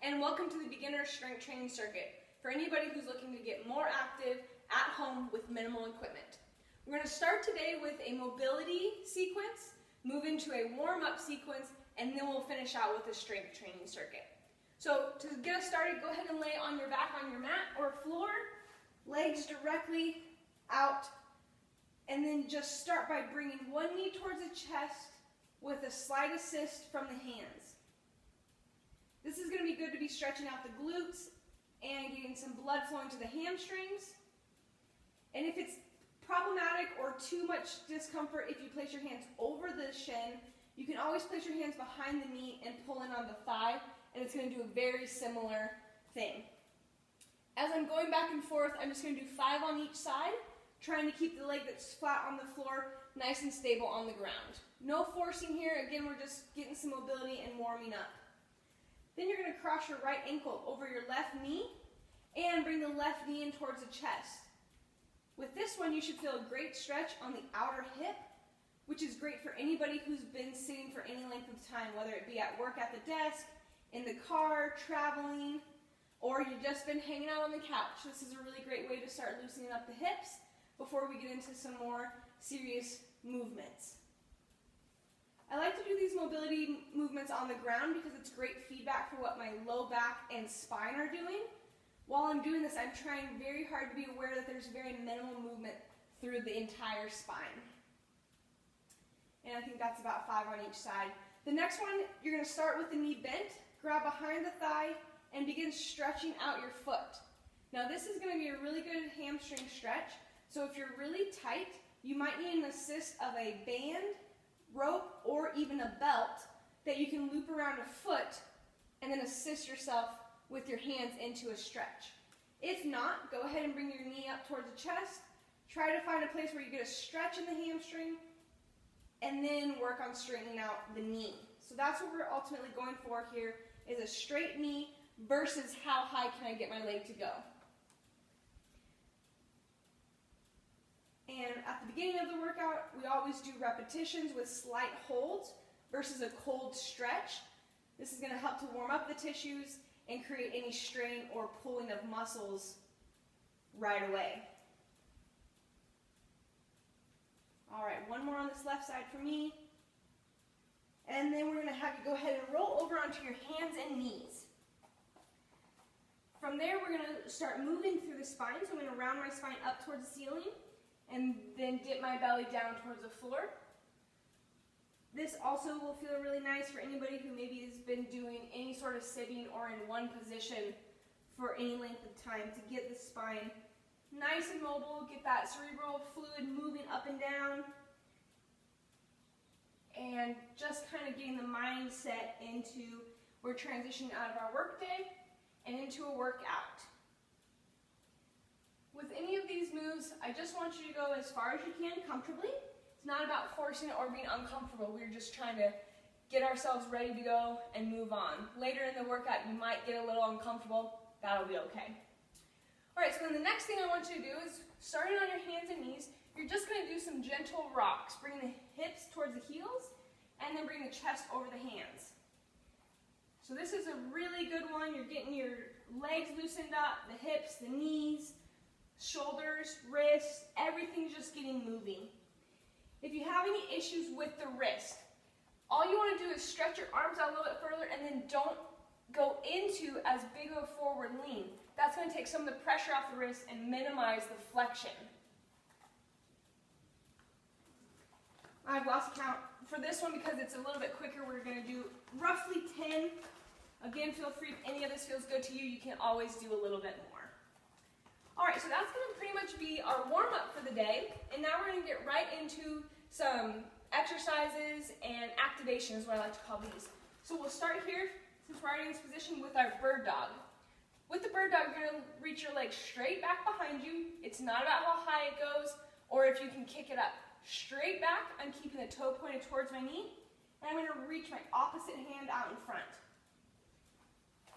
and welcome to the Beginner Strength Training Circuit for anybody who's looking to get more active at home with minimal equipment. We're going to start today with a mobility sequence, move into a warm-up sequence, and then we'll finish out with a strength training circuit. So to get us started, go ahead and lay on your back on your mat or floor, legs directly out, and then just start by bringing one knee towards the chest with a slight assist from the hands. This is going to be good to be stretching out the glutes and getting some blood flowing to the hamstrings. And if it's problematic or too much discomfort if you place your hands over the shin, you can always place your hands behind the knee and pull in on the thigh, and it's going to do a very similar thing. As I'm going back and forth, I'm just going to do 5 on each side, trying to keep the leg that's flat on the floor nice and stable on the ground. No forcing here. Again, we're just getting some mobility and warming up. Then you're going to cross your right ankle over your left knee and bring the left knee in towards the chest. With this one, you should feel a great stretch on the outer hip, which is great for anybody who's been sitting for any length of time, whether it be at work at the desk, in the car, traveling, or you've just been hanging out on the couch. This is a really great way to start loosening up the hips before we get into some more serious movements. I like to do these mobility movements on the ground because it's great feedback for what my low back and spine are doing. While I'm doing this, I'm trying very hard to be aware that there's very minimal movement through the entire spine. And I think that's about 5 on each side. The next one, you're going to start with the knee bent, grab behind the thigh, and begin stretching out your foot. Now this is going to be a really good hamstring stretch, so if you're really tight, you might need an assist of a band, rope, or even a belt that you can loop around a foot and then assist yourself with your hands into a stretch. If not, go ahead and bring your knee up towards the chest. Try to find a place where you get a stretch in the hamstring and then work on straightening out the knee. So that's what we're ultimately going for here, is a straight knee versus how high can I get my leg to go. And at the beginning of the workout, we always do repetitions with slight holds versus a cold stretch. This is going to help to warm up the tissues and create any strain or pulling of muscles right away. All right, one more on this left side for me. And then we're going to have you go ahead and roll over onto your hands and knees. From there, we're going to start moving through the spine. So I'm going to round my spine up towards the ceiling and then dip my belly down towards the floor. This also will feel really nice for anybody who maybe has been doing any sort of sitting or in one position for any length of time, to get the spine nice and mobile, get that cerebral fluid moving up and down, and just kind of getting the mindset into we're transitioning out of our workday and into a workout. With any of these moves, I just want you to go as far as you can comfortably. It's not about forcing it or being uncomfortable. We're just trying to get ourselves ready to go and move on. Later in the workout, you might get a little uncomfortable. That'll be okay. All right, so then the next thing I want you to do is, starting on your hands and knees, you're just going to do some gentle rocks. Bring the hips towards the heels, and then bring the chest over the hands. So this is a really good one. You're getting your legs loosened up, the hips, the knees, shoulders, wrists, everything's just getting moving. If you have any issues with the wrist, all you want to do is stretch your arms out a little bit further and then don't go into as big of a forward lean. That's going to take some of the pressure off the wrist and minimize the flexion. I've lost count for this one because it's a little bit quicker. We're going to do roughly 10. Again, feel free, if any of this feels good to you, you can always do a little bit more. All right, so that's going to pretty much be our warm-up for the day, and now we're going to get right into some exercises and activation is what I like to call these. So we'll start here, since we're already in this position, with our bird dog. With the bird dog, you're going to reach your leg straight back behind you. It's not about how high it goes or if you can kick it up. Straight back, I'm keeping the toe pointed towards my knee, and I'm going to reach my opposite hand out in front.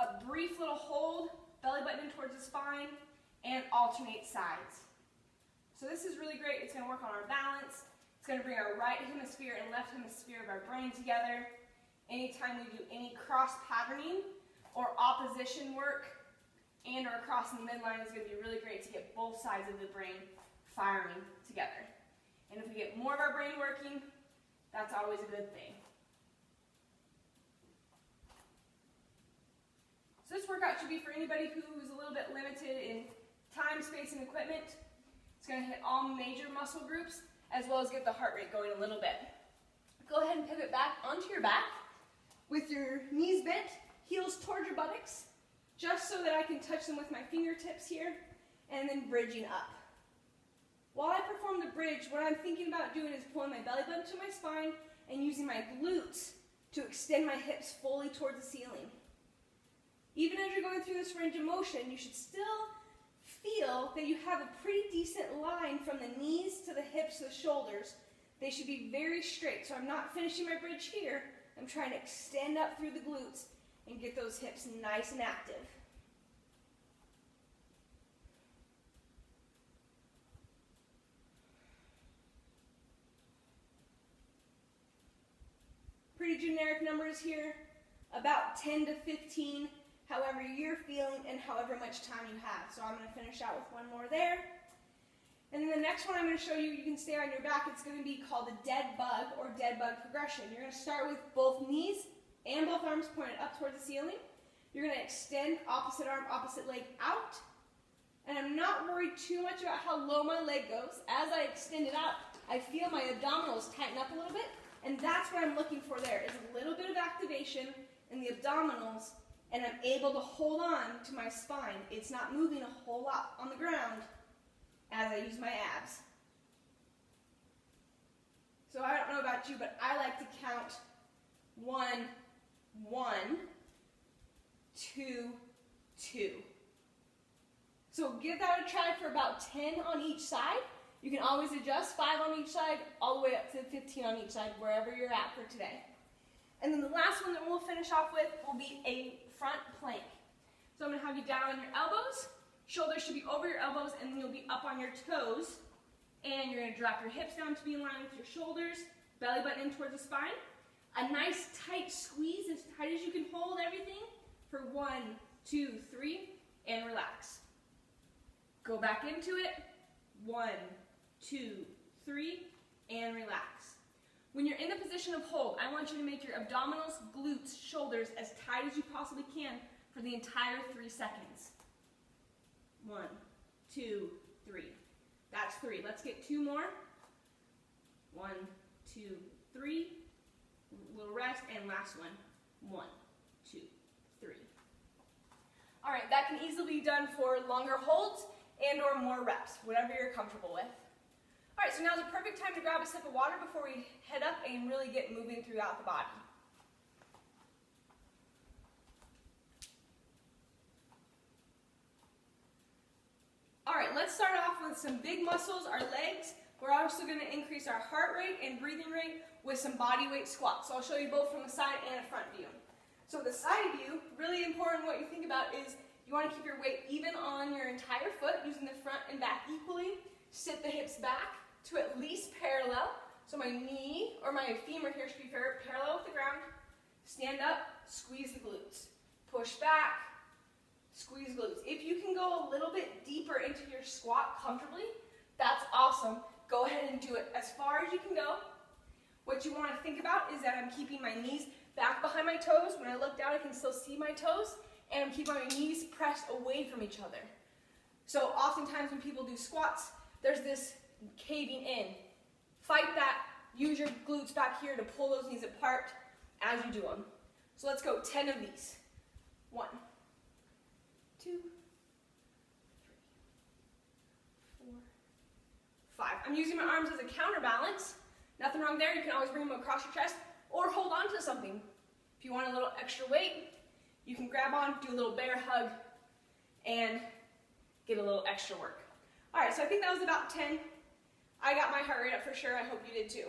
A brief little hold, belly button in towards the spine, and alternate sides. So this is really great. It's going to work on our balance. It's going to bring our right hemisphere and left hemisphere of our brain together. Anytime we do any cross patterning, or opposition work and or crossing the midline is going to be really great to get both sides of the brain firing together. And if we get more of our brain working, that's always a good thing. So this workout should be for anybody who is a little bit limited in time, space, and equipment. It's going to hit all major muscle groups as well as get the heart rate going a little bit. Go ahead and pivot back onto your back with your knees bent, heels towards your buttocks, just so that I can touch them with my fingertips here, and then bridging up. While I perform the bridge, what I'm thinking about doing is pulling my belly button to my spine and using my glutes to extend my hips fully towards the ceiling. Even as you're going through this range of motion, you should still feel that you have a pretty decent line from the knees to the hips to the shoulders. They should be very straight. So I'm not finishing my bridge here. I'm trying to extend up through the glutes and get those hips nice and active. Pretty generic numbers here, about 10 to 15. However you're feeling and however much time you have. So I'm going to finish out with one more there. And then the next one I'm going to show you, you can stay on your back. It's going to be called the dead bug or dead bug progression. You're going to start with both knees and both arms pointed up towards the ceiling. You're going to extend opposite arm, opposite leg out. And I'm not worried too much about how low my leg goes. As I extend it out, I feel my abdominals tighten up a little bit. And that's what I'm looking for there, is a little bit of activation in the abdominals. And I'm able to hold on to my spine. It's not moving a whole lot on the ground as I use my abs. So I don't know about you, but I like to count 1, 1, 2, 2. So give that a try for about 10 on each side. You can always adjust 5 on each side, all the way up to 15 on each side, wherever you're at for today. And then the last one that we'll finish off with will be a front plank. So I'm going to have you down on your elbows. Shoulders should be over your elbows, and then you'll be up on your toes. And you're going to drop your hips down to be in line with your shoulders, belly button in towards the spine. A nice tight squeeze, as tight as you can hold everything, for 1, 2, 3, and relax. Go back into it. 1, 2, 3, and relax. When you're in the position of hold, I want you to make your abdominals, glutes, shoulders as tight as you possibly can for the entire 3 seconds. 1, 2, 3. That's 3. Let's get 2 more. 1, 2, 3. Little rest, and last one. 1, 2, 3. All right, that can easily be done for longer holds and or more reps, whatever you're comfortable with. All right, so now's a perfect time to grab a sip of water before we head up and really get moving throughout the body. All right, let's start off with some big muscles, our legs. We're also going to increase our heart rate and breathing rate with some body weight squats. So I'll show you both from the side and a front view. So the side view, really important what you think about is you want to keep your weight even on your entire foot, using the front and back equally. Sit the hips back to at least parallel. So my knee or my femur here should be parallel with the ground. Stand up, squeeze the glutes. Push back, squeeze glutes. If you can go a little bit deeper into your squat comfortably, that's awesome. Go ahead and do it as far as you can go. What you want to think about is that I'm keeping my knees back behind my toes. When I look down, I can still see my toes, and I'm keeping my knees pressed away from each other. So oftentimes when people do squats, there's this caving in. Fight that. Use your glutes back here to pull those knees apart as you do them. So let's go 10 of these. 1, 2, 3, 4, 5. I'm using my arms as a counterbalance. Nothing wrong there. You can always bring them across your chest or hold on to something. If you want a little extra weight, you can grab on, do a little bear hug, and get a little extra work. All right, so I think that was about 10. I got my heart rate up for sure. I hope you did too.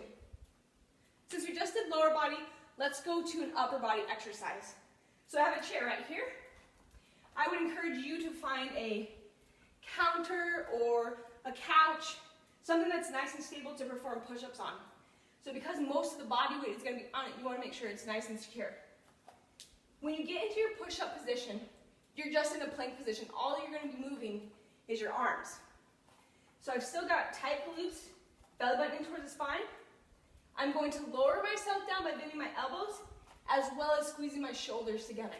Since we just did lower body, let's go to an upper body exercise. So I have a chair right here. I would encourage you to find a counter or a couch, something that's nice and stable to perform push-ups on. So because most of the body weight is going to be on it, you want to make sure it's nice and secure. When you get into your push-up position, you're just in a plank position. All you're going to be moving is your arms. So I've still got tight glutes, belly button in towards the spine. I'm going to lower myself down by bending my elbows, as well as squeezing my shoulders together.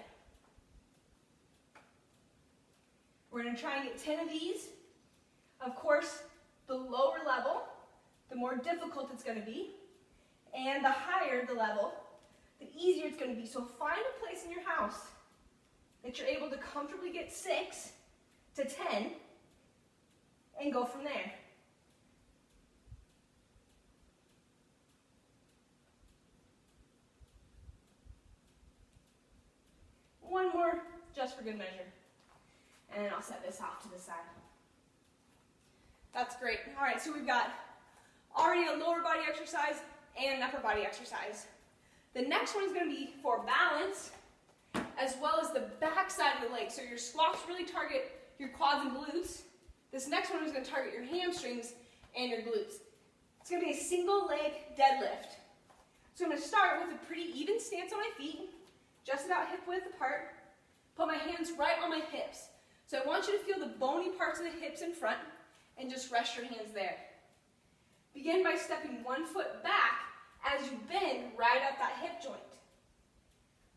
We're going to try and get 10 of these. Of course, the lower level, the more difficult it's going to be, and the higher the level, the easier it's going to be. So find a place in your house that you're able to comfortably get 6 to 10 and go from there. One more, just for good measure. And then I'll set this off to the side. That's great. All right, so we've got already a lower body exercise and an upper body exercise. The next one is going to be for balance, as well as the back side of the leg. So your squats really target your quads and glutes. This next one is going to target your hamstrings and your glutes. It's going to be a single leg deadlift. So I'm going to start with a pretty even stance on my feet, just about hip width apart. Put my hands right on my hips. So I want you to feel the bony parts of the hips in front and just rest your hands there. Begin by stepping one foot back as you bend right up that hip joint.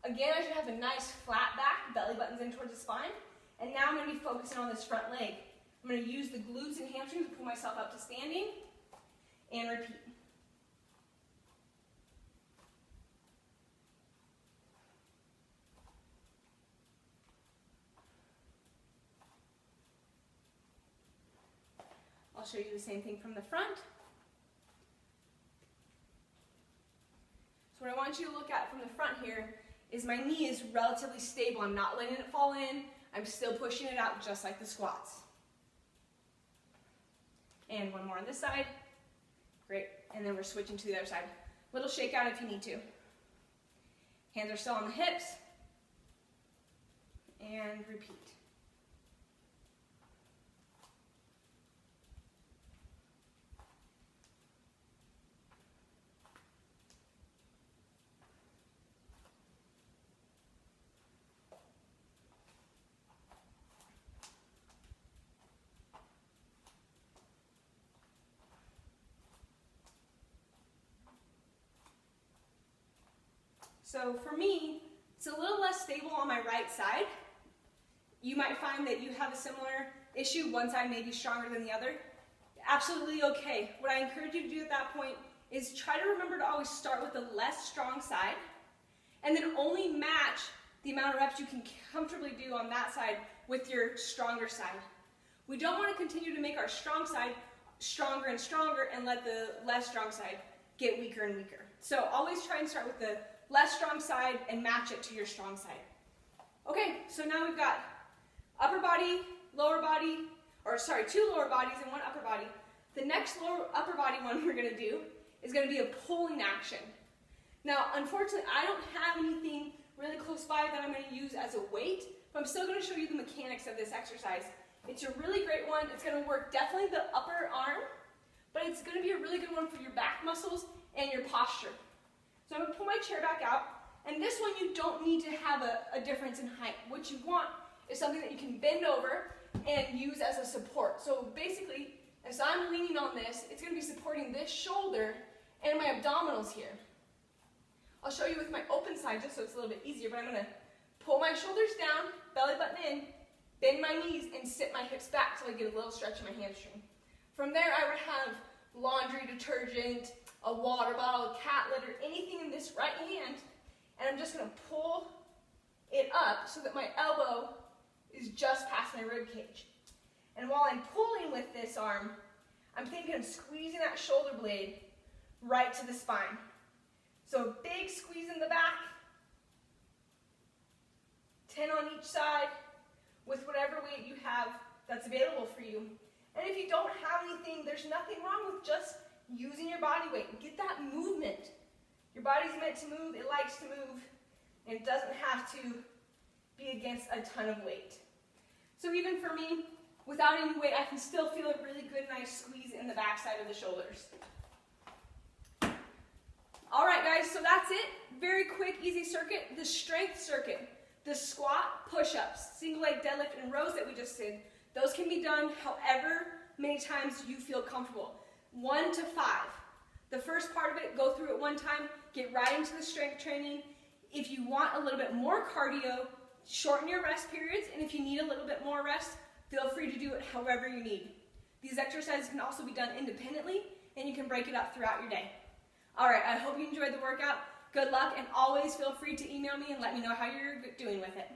Again, I should have a nice flat back, belly button's in towards the spine. And now I'm going to be focusing on this front leg. I'm going to use the glutes and hamstrings to pull myself up to standing and repeat. I'll show you the same thing from the front. So what I want you to look at from the front here is my knee is relatively stable. I'm not letting it fall in. I'm still pushing it out just like the squats. And one more on this side. Great. And then we're switching to the other side. Little shake out if you need to. Hands are still on the hips. And repeat. So for me, it's a little less stable on my right side. You might find that you have a similar issue. One side may be stronger than the other. Absolutely okay. What I encourage you to do at that point is try to remember to always start with the less strong side and then only match the amount of reps you can comfortably do on that side with your stronger side. We don't want to continue to make our strong side stronger and stronger and let the less strong side get weaker and weaker. So always try and start with the less strong side and match it to your strong side. Okay, so now we've got upper body, lower body, or sorry, 2 lower bodies and 1 upper body. The next upper body one we're going to do is going to be a pulling action. Now, unfortunately, I don't have anything really close by that I'm going to use as a weight, but I'm still going to show you the mechanics of this exercise. It's a really great one. It's going to work definitely the upper arm, but it's going to be a really good one for your back muscles and your posture. So I'm going to pull my chair back out, and this one you don't need to have a difference in height. What you want is something that you can bend over and use as a support. So basically, as I'm leaning on this, it's going to be supporting this shoulder and my abdominals here. I'll show you with my open side just so it's a little bit easier, but I'm going to pull my shoulders down, belly button in, bend my knees, and sit my hips back so I get a little stretch in my hamstring. From there, I would have laundry detergent, a water bottle, a cat litter, anything in this right hand, and I'm just going to pull it up so that my elbow is just past my rib cage. And while I'm pulling with this arm, I'm thinking of squeezing that shoulder blade right to the spine. So big squeeze in the back, 10 on each side, with whatever weight you have that's available for you. And if you don't have anything, there's nothing wrong with just using your body weight. Get that movement. Your body's meant to move, it likes to move, and it doesn't have to be against a ton of weight. So even for me, without any weight, I can still feel a really good, nice squeeze in the back side of the shoulders. All right, guys, so that's it. Very quick, easy circuit. The strength circuit. The squat, push-ups, single leg deadlift, and rows that we just did, those can be done however many times you feel comfortable. 1 to 5. The first part of it, go through it one time, get right into the strength training. If you want a little bit more cardio, shorten your rest periods, and if you need a little bit more rest, feel free to do it however you need. These exercises can also be done independently, and you can break it up throughout your day. All right, I hope you enjoyed the workout. Good luck, and always feel free to email me and let me know how you're doing with it.